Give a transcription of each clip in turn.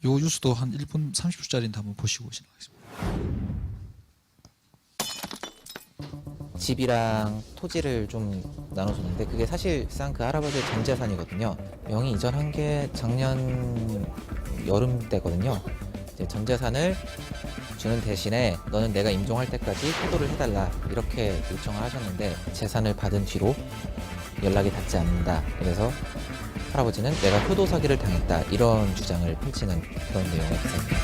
요 뉴스도 한 1분 30초짜리인데 한번 보시고 지나가겠습니다. 집이랑 토지를 좀 나눠줬는데 그게 사실상 그 할아버지의 전 재산이거든요. 명의 이전한 게 작년 여름 때거든요. 이제 전 재산을 주는 대신에 너는 내가 임종할 때까지 효도를 해달라 이렇게 요청을 하셨는데 재산을 받은 뒤로 연락이 닿지 않는다. 그래서 할아버지는 내가 효도 사기를 당했다 이런 주장을 펼치는 그런 내용의 기사입니다.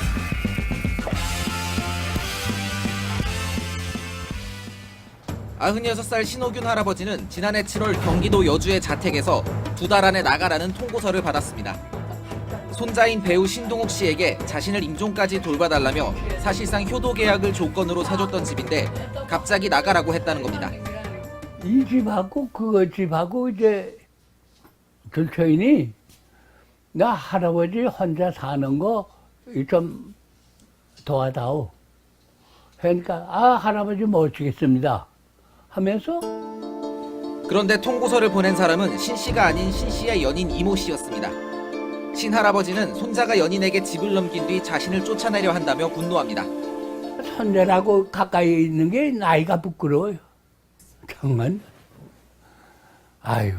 아흔여섯 살 신호균 할아버지는 지난해 7월 경기도 여주의 자택에서 2달 안에 나가라는 통고서를 받았습니다. 손자인 배우 신동욱 씨에게 자신을 임종까지 돌봐달라며 사실상 효도 계약을 조건으로 사줬던 집인데 갑자기 나가라고 했다는 겁니다. 이 집하고 그거 집하고 이제 들켜이니 나 할아버지 혼자 사는 거 좀 도와다오. 그러니까 할아버지 모시겠습니다 하면서 그런데 통고서를 보낸 사람은 신 씨가 아닌 신 씨의 연인 이모 씨였습니다. 신 할아버지는 손자가 연인에게 집을 넘긴 뒤 자신을 쫓아내려 한다며 분노합니다. 손자라고 가까이 있는 게 나이가 부끄러워요. 정말 아유.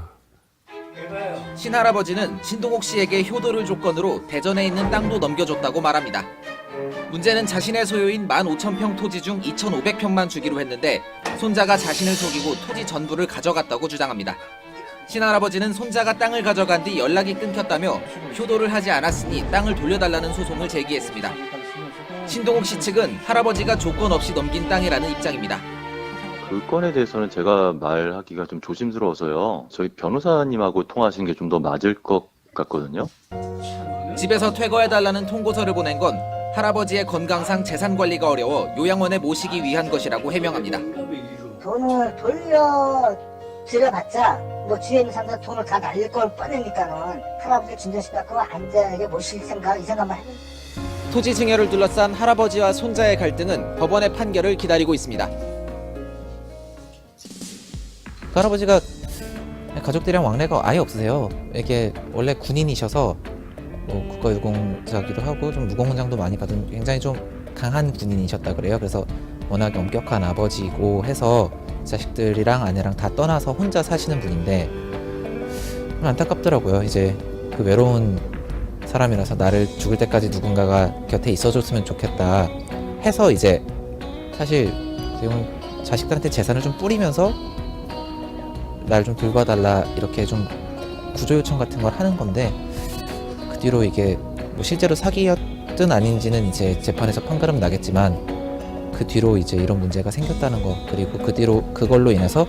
신 할아버지는 신동욱 씨에게 효도를 조건으로 대전에 있는 땅도 넘겨줬다고 말합니다. 문제는 자신의 소유인 15,000평 토지 중 2,500평만 주기로 했는데 손자가 자신을 속이고 토지 전부를 가져갔다고 주장합니다. 신 할아버지는 손자가 땅을 가져간 뒤 연락이 끊겼다며 효도를 하지 않았으니 땅을 돌려달라는 소송을 제기했습니다. 신동욱 씨 측은 할아버지가 조건 없이 넘긴 땅이라는 입장입니다. 그 건에 대해서는 제가 말하기가 좀 조심스러워서요. 저희 변호사님하고 통화하시는 게 좀 더 맞을 것 같거든요. 집에서 퇴거해달라는 통고서를 보낸 건 할아버지의 건강상 재산 관리가 어려워 요양원에 모시기 위한 것이라고 해명합니다. 돈을 돌려드려봤자 뭐 주위에 있는 사람들 돈을 다 날릴 걸 뻔하니까는 할아버지 진정시켜서 안전하게 모실 생각 이 생각만 해요. 토지 증여를 둘러싼 할아버지와 손자의 갈등은 법원의 판결을 기다리고 있습니다. 그 할아버지가 가족들이랑 왕래가 아예 없으세요. 이게 원래 군인이셔서 뭐 국가유공자기도 하고 좀 무공훈장도 많이 받은 굉장히 좀 강한 군인이셨다 그래요. 그래서 워낙 엄격한 아버지고 해서 자식들이랑 아내랑 다 떠나서 혼자 사시는 분인데 좀 안타깝더라고요. 이제 그 외로운 사람이라서 나를 죽을 때까지 누군가가 곁에 있어줬으면 좋겠다 해서 이제 사실 지금 자식들한테 재산을 좀 뿌리면서 날 좀 돌봐달라 이렇게 좀 구조 요청 같은 걸 하는 건데 그 뒤로 이게 뭐 실제로 사기였든 아닌지는 이제 재판에서 판가름 나겠지만 그 뒤로 이제 이런 문제가 생겼다는 거 그리고 그 뒤로 그걸로 인해서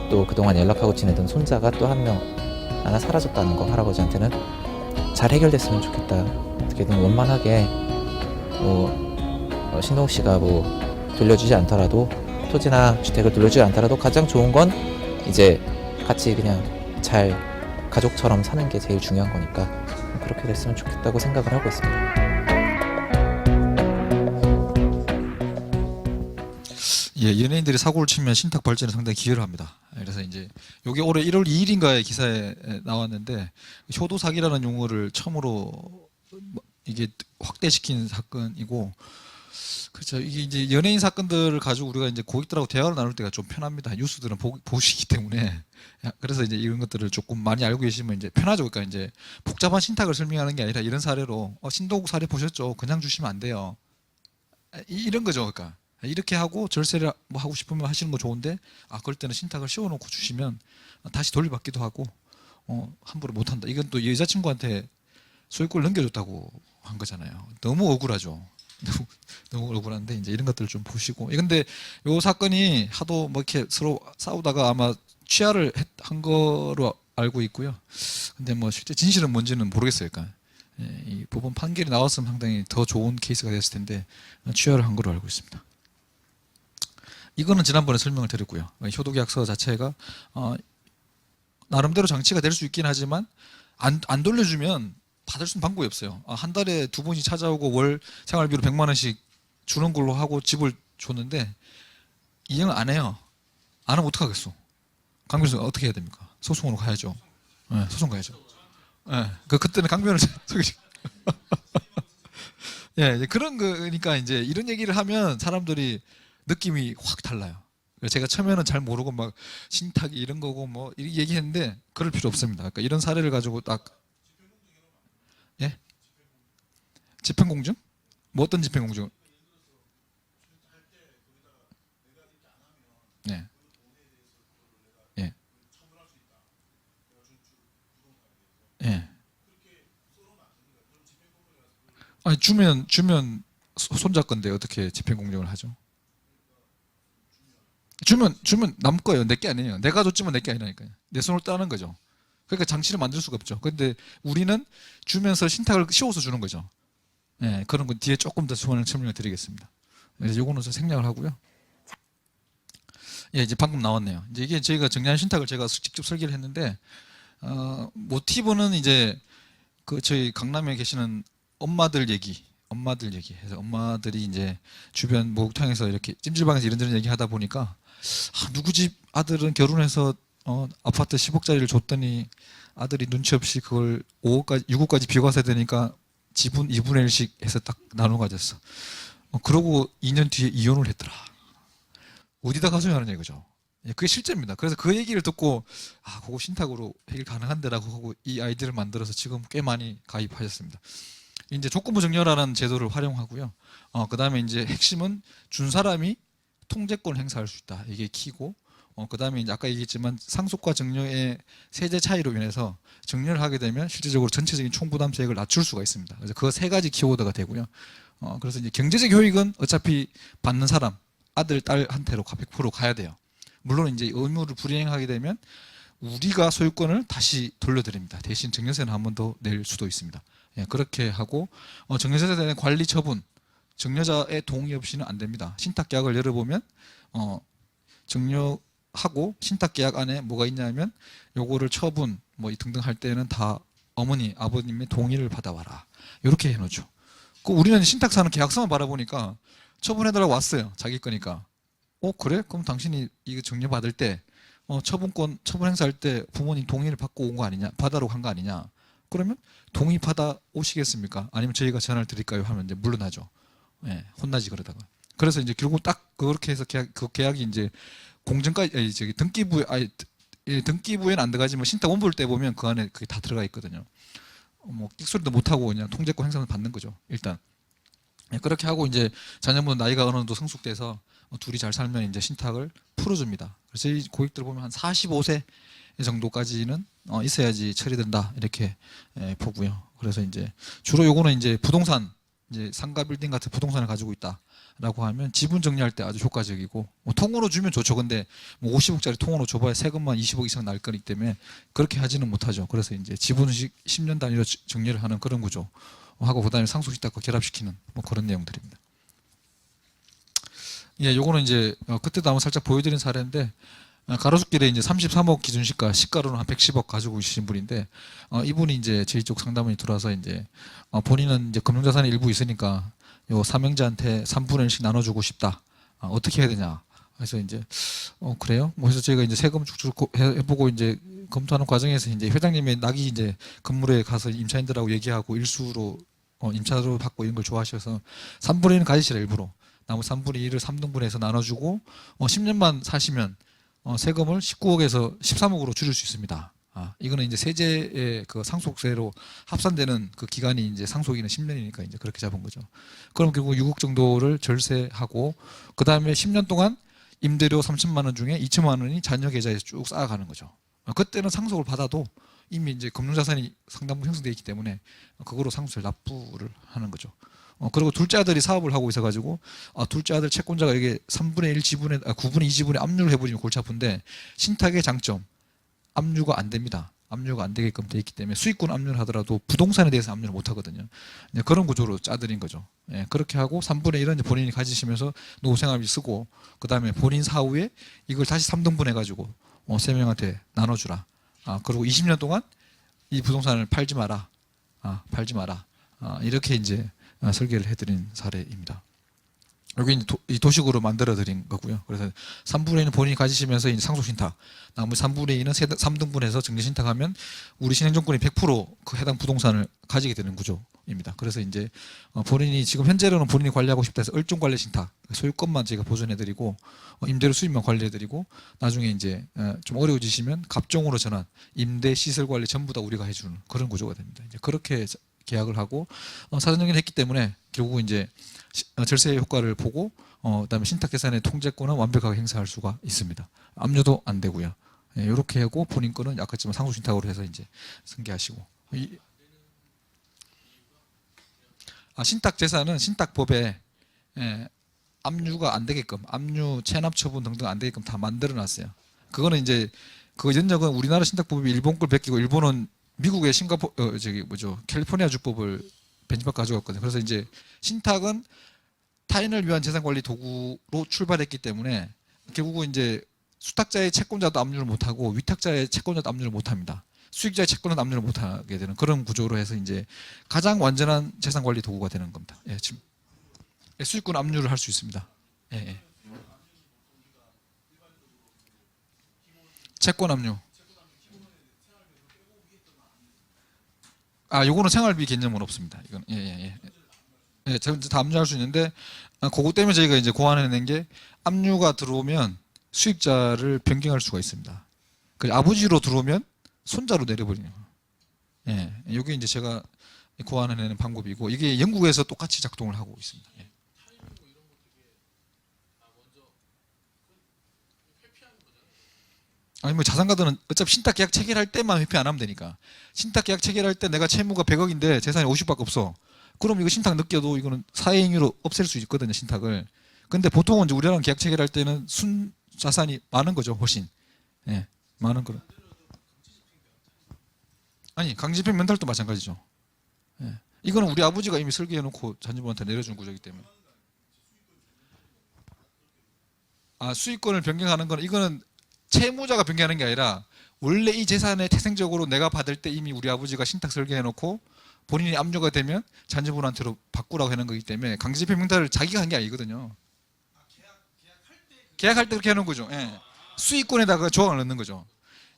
또 그동안 연락하고 지내던 손자가 또 한 명 하나 사라졌다는 거 할아버지한테는 잘 해결됐으면 좋겠다. 어떻게든 원만하게 뭐 신동욱 씨가 뭐 돌려주지 않더라도 토지나 주택을 돌려주지 않더라도 가장 좋은 건 이제 같이 그냥 잘 가족처럼 사는 게 제일 중요한 거니까 그렇게 됐으면 좋겠다고 생각을 하고 있습니다. 예, 연예인들이 사고를 치면 신탁 발전에 상당히 기여를 합니다. 그래서 이제 요게 올해 1월 2일인가에 기사에 나왔는데 효도 사기라는 용어를 처음으로 이게 확대시킨 사건이고 그렇죠. 이게 이제 연예인 사건들을 가지고 우리가 이제 고객들하고 대화를 나눌 때가 좀 편합니다. 뉴스들은 보시기 때문에. 그래서 이제 이런 것들을 조금 많이 알고 계시면 이제 편하죠. 그러니까 이제 복잡한 신탁을 설명하는 게 아니라 이런 사례로 신동욱 사례 보셨죠? 그냥 주시면 안 돼요. 이런 거죠. 그러니까 이렇게 하고 절세를 뭐 하고 싶으면 하시는 거 좋은데 그럴 때는 신탁을 씌워놓고 주시면 다시 돌려받기도 하고 함부로 못한다. 이건 또 여자친구한테 소유권을 넘겨줬다고 한 거잖아요. 너무 억울하죠. 너무 억울한데 이제 이런 것들을 좀 보시고. 근데 요 사건이 하도 뭐 이렇게 서로 싸우다가 아마 취하를 한 거로 알고 있고요. 근데 뭐 실제 진실은 뭔지는 모르겠어요. 그러니까 이 법원 판결이 나왔으면 상당히 더 좋은 케이스가 됐을 텐데 취하를 한 거로 알고 있습니다. 이거는 지난번에 설명을 드렸고요. 효도계약서 자체가 나름대로 장치가 될 수 있긴 하지만 안 돌려주면 받을 수 있는 방법이 없어요. 한 달에 2번씩 찾아오고 월 생활비로 100만 원씩 주는 걸로 하고 집을 줬는데 이행을 안 해요. 안 하면 어떡하겠어. 강변호사가 어떻게 해야 됩니까? 소송으로 가야죠. 네, 소송 가야죠. 네, 그때는 강변을 예, 이제 그런 거니까 이제 이런 얘기를 하면 사람들이 느낌이 확 달라요. 그래서 제가 처음에는 잘 모르고 막 신탁이 이런 거고 뭐 이렇게 얘기했는데 그럴 필요 없습니다. 그러니까 이런 사례를 가지고 딱 예? 집행공증? 뭐 어떤 집행공증? 예. 예. 예. 아니 주면 손자 건데 어떻게 집행공증을 하죠? 주면 남 거예요. 내 게 아니에요. 내가 줬지만 내 게 아니라니까요. 내 손을 따는 거죠. 그러니까 장치를 만들 수가 없죠. 근데 우리는 주면서 신탁을 씌워서 주는 거죠. 예, 그런 건 뒤에 조금 더 설명을 드리겠습니다. 그래서 요거는 생략을 하고요. 예, 이제 방금 나왔네요. 이제 이게 저희가 정리한 신탁을 제가 직접 설계를 했는데, 모티브는 이제 그 저희 강남에 계시는 엄마들 얘기 해서 엄마들이 이제 주변 목욕탕에서 이렇게 찜질방에서 이런저런 얘기 하다 보니까 누구 집 아들은 결혼해서 아파트 10억짜리를 줬더니 아들이 눈치 없이 그걸 5억까지 6억까지 비과세 되니까 지분 2분의 1씩 해서 딱 나눠 가졌어. 그러고 2년 뒤에 이혼을 했더라. 어디다 가서냐는 얘기죠. 예, 그게 실제입니다. 그래서 그 얘기를 듣고 그거 신탁으로 해결 가능한데라고 하고 이 아이디를 만들어서 지금 꽤 많이 가입하셨습니다. 이제 조건부 증여라는 제도를 활용하고요. 그 다음에 이제 핵심은 준 사람이 통제권을 행사할 수 있다. 이게 키고, 그 다음에 이제 아까 얘기했지만 상속과 증여의 세제 차이로 인해서 증여를 하게 되면 실질적으로 전체적인 총부담세액을 낮출 수가 있습니다. 그래서 그 세 가지 키워드가 되고요. 그래서 이제 경제적 효익은 어차피 받는 사람, 아들, 딸한테로 100% 가야 돼요. 물론 이제 의무를 불이행하게 되면 우리가 소유권을 다시 돌려드립니다. 대신 증여세는 한 번 더 낼 수도 있습니다. 예, 그렇게 하고 증여세에 대한 관리 처분, 증여자의 동의 없이는 안 됩니다. 신탁계약을 열어보면 증여하고 신탁계약 안에 뭐가 있냐면 요거를 처분 뭐 등등 할 때는 다 어머니, 아버님의 동의를 받아와라. 이렇게 해놓죠. 우리는 신탁사는 계약서만 바라보니까 처분해달라고 왔어요. 자기 거니까. 그래? 그럼 당신이 이거 증여받을 때 처분 행사할 때 부모님 동의를 받고 온 거 아니냐? 받아러 간 거 아니냐? 그러면 동의 받아 오시겠습니까? 아니면 저희가 전화를 드릴까요? 하면 이제 물러나죠. 예, 혼나지 그러다가. 그래서 이제 결국 딱 그렇게 해서 그 계약이 이제 공증까지 등기부에는 안 들어가지만 신탁 원부를 떼 보면 그 안에 그게 다 들어가 있거든요. 뭐 끽소리도 못 하고 그냥 통제권 행사를 받는 거죠. 일단. 예, 그렇게 하고 이제 자녀분 나이가 어느 정도 성숙돼서 둘이 잘 살면 이제 신탁을 풀어줍니다. 그래서 이 고객들 보면 한 45세 정도까지는 있어야지 처리된다 이렇게 보고요. 그래서 이제 주로 요거는 이제 부동산 이제 상가 빌딩 같은 부동산을 가지고 있다라고 하면 지분 정리할 때 아주 효과적이고 뭐 통으로 주면 좋죠. 근데 뭐 50억짜리 통으로 줘봐야 세금만 20억 이상 날 거기 때문에 그렇게 하지는 못하죠. 그래서 이제 지분식 10년 단위로 정리를 하는 그런 구조 하고 그다음에 상속신탁과 결합시키는 뭐 그런 내용들입니다. 예, 요거는 이제 그때도 한번 살짝 보여드린 사례인데 가로수길에 이제 33억 기준 시가로는 한 110억 가지고 계신 분인데 이분이 이제 저희 쪽 상담원이 들어와서 이제 본인은 이제 금융자산이 일부 있으니까 요 삼형제한테 3분의 1씩 나눠주고 싶다. 어떻게 해야 되냐? 그래서 이제 그래요? 뭐 해서 저희가 이제 세금 쭉쭉 해보고 이제 검토하는 과정에서 이제 회장님의 낙이 이제 건물에 가서 임차인들하고 얘기하고 일수로 임차로 받고 이런 걸 좋아하셔서 3분의 1은 가지시라 일부러. 나머지 3분의 1을 3등분해서 나눠주고 10년만 사시면 세금을 19억에서 13억으로 줄일 수 있습니다. 이거는 이제 세제의 그 상속세로 합산되는 그 기간이 이제 상속이는 10년이니까 이제 그렇게 잡은 거죠. 그럼 결국 6억 정도를 절세하고 그 다음에 10년 동안 임대료 3천만 원 중에 2천만 원이 자녀 계좌에서 쭉 쌓아가는 거죠. 그때는 상속을 받아도 이미 이제 금융자산이 상당부 형성되어 있기 때문에 그거로 상속세를 납부를 하는 거죠. 그리고 둘째 아들이 사업을 하고 있어가지고 둘째 아들 채권자가 이게 3분의 1 지분에 9분의 2 지분에 압류를 해버리면 골치 아픈데 신탁의 장점 압류가 안 됩니다. 압류가 안 되게끔 돼 있기 때문에 수익권 압류를 하더라도 부동산에 대해서 압류를 못 하거든요. 그런 구조로 짜드린 거죠. 예, 그렇게 하고 3분의 1은 이제 본인이 가지시면서 노후생활비 쓰고 그 다음에 본인 사후에 이걸 다시 3등분 해가지고 3명한테 나눠주라. 그리고 20년 동안 이 부동산을 팔지 마라. 이렇게 이제 설계를 해드린 사례입니다. 여기 이제 이 도식으로 만들어 드린 거고요. 그래서 3분의 1은 본인이 가지시면서 이제 상속 신탁, 나머지 3분의 2는 3등분해서 정리 신탁하면 우리 신행정권이 100%그 해당 부동산을 가지게 되는 구조입니다. 그래서 이제 본인이 지금 현재로는 본인이 관리하고 싶다 해서 을종 관리 신탁, 소유권만 제가 보존해 드리고 임대료 수입만 관리해 드리고 나중에 이제 좀 어려워지시면 갑종으로 전환, 임대 시설 관리 전부 다 우리가 해주는 그런 구조가 됩니다. 이제 그렇게 계약을 하고 사전 정리를 했기 때문에 결국 이제 절세 효과를 보고 그다음에 신탁 계산의 통제권은 완벽하게 행사할 수가 있습니다. 압류도 안 되고요. 예, 이렇게 하고 본인 거는 아까 지금 상속 신탁으로 해서 이제 승계하시고. 신탁 재산은 신탁법에 압류가 안 되게끔 압류, 체납 처분 등등 안 되게끔 다 만들어 놨어요. 그거는 이제 그 전적은 우리나라 신탁법이 일본 걸 베끼고 일본은 미국의 캘리포니아 주법을 벤치마크 가져갔거든요. 그래서 이제 신탁은 타인을 위한 재산관리 도구로 출발했기 때문에 결국은 이제 수탁자의 채권자도 압류를 못하고 위탁자의 채권자도 압류를 못합니다. 수익자의 채권은 압류를 못하게 되는 그런 구조로 해서 이제 가장 완전한 재산관리 도구가 되는 겁니다. 예, 지금 수익권 압류를 할 수 있습니다. 예, 예. 채권 압류. 요거는 생활비 개념은 없습니다. 이건 예. 예, 다 압류할 수 있는데 그거 때문에 저희가 이제 고안해낸 게 압류가 들어오면 수익자를 변경할 수가 있습니다. 그 아버지로 들어오면 손자로 내려버리는 거예요. 예, 이게 이제 제가 고안해내는 방법이고 이게 영국에서 똑같이 작동을 하고 있습니다. 예. 아니 뭐 자산가들은 어차피 신탁 계약 체결할 때만 회피 안 하면 되니까 신탁 계약 체결할 때 내가 채무가 100억인데 재산이 50밖에 없어. 그럼 이거 신탁 느껴도 이거는 사회행위로 없앨 수 있거든요, 신탁을. 근데 보통은 이제 우리랑 계약 체결할 때는 순 자산이 많은 거죠, 훨씬. 예, 많은 거로. 아니 강제집행 멘탈도 마찬가지죠. 예. 이거는 우리 아버지가 이미 설계해놓고 자녀분한테 내려준 구조이기 때문에. 수익권을 변경하는 거는 이거는 채무자가 변경하는 게 아니라 원래 이 재산의 태생적으로 내가 받을 때 이미 우리 아버지가 신탁 설계해놓고 본인이 압류가 되면 자녀분한테로 바꾸라고 하는 거기 때문에 강제집행 명단을 자기가 한 게 아니거든요. 계약할 때 그렇게 해놓은 거죠. 예. 수익권에다가 조항을 넣는 거죠.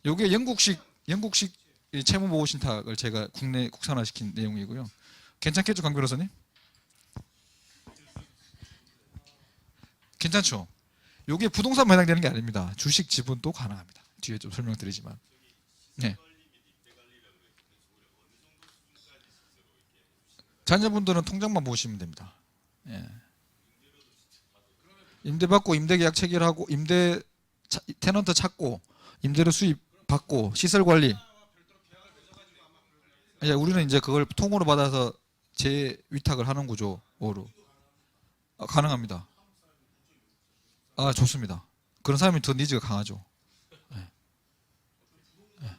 이게 영국식 이 채무보호 신탁을 제가 국산화시킨 내용이고요. 괜찮겠죠, 강 변호사님? 괜찮죠? 이게 부동산만 해당되는 게 아닙니다. 주식 지분도 가능합니다. 뒤에 좀 설명드리지만. 네. 자녀분들은 통장만 보시면 됩니다. 예. 임대받고 임대계약 체결하고 테넌트 찾고 임대료 수입 받고 시설 관리. 우리는 이제 그걸 통으로 받아서 재위탁을 하는 구조로 가능합니다. 좋습니다. 그런 사람이 더 니즈가 강하죠. 예. 예.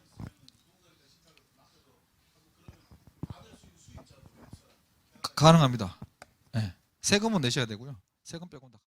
가능합니다. 예. 세금은 내셔야 되고요. 세금 빼고는 다.